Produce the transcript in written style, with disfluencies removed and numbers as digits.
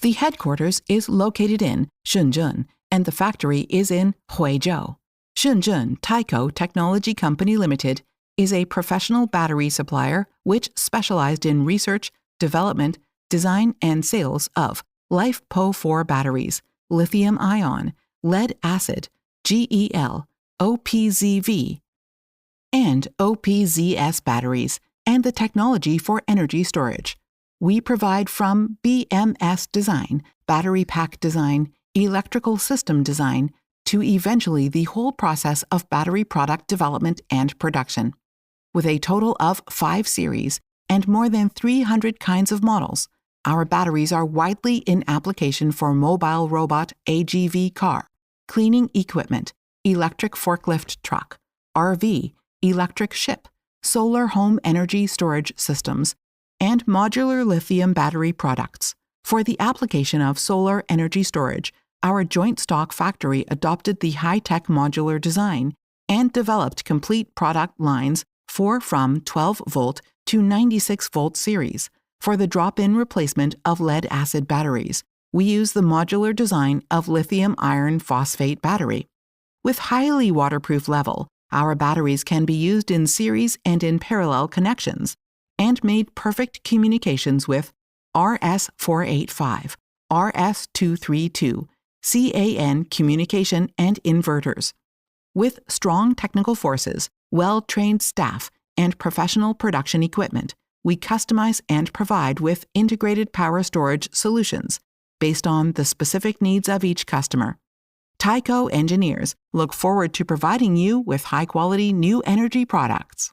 The headquarters is located in Shenzhen, and the factory is in Huizhou. Shenzhen TAICO Technology Company Limited is a professional battery supplier which specialized in research, development, design, and sales of Lifepo4 batteries, lithium-ion, lead-acid, GEL, OPZV, and OPZS batteries, and the technology for energy storage. We provide from BMS design, battery pack design, electrical system design, to eventually the whole process of battery product development and production. With a total of 5 series and more than 300 kinds of models, our batteries are widely in application for mobile robot AGV car, cleaning equipment, electric forklift truck, RV, electric ship, solar home energy storage systems, and modular lithium battery products. For the application of solar energy storage, our joint stock factory adopted the high-tech modular design and developed complete product lines for from 12-volt to 96-volt series. For the drop-in replacement of lead-acid batteries, we use the modular design of lithium iron phosphate battery. With highly waterproof level, our batteries can be used in series and in parallel connections, and made perfect communications with RS485, RS232, CAN communication and inverters. With strong technical forces, well-trained staff, and professional production equipment, we customize and provide with integrated power storage solutions based on the specific needs of each customer. TAICO engineers look forward to providing you with high-quality new energy products.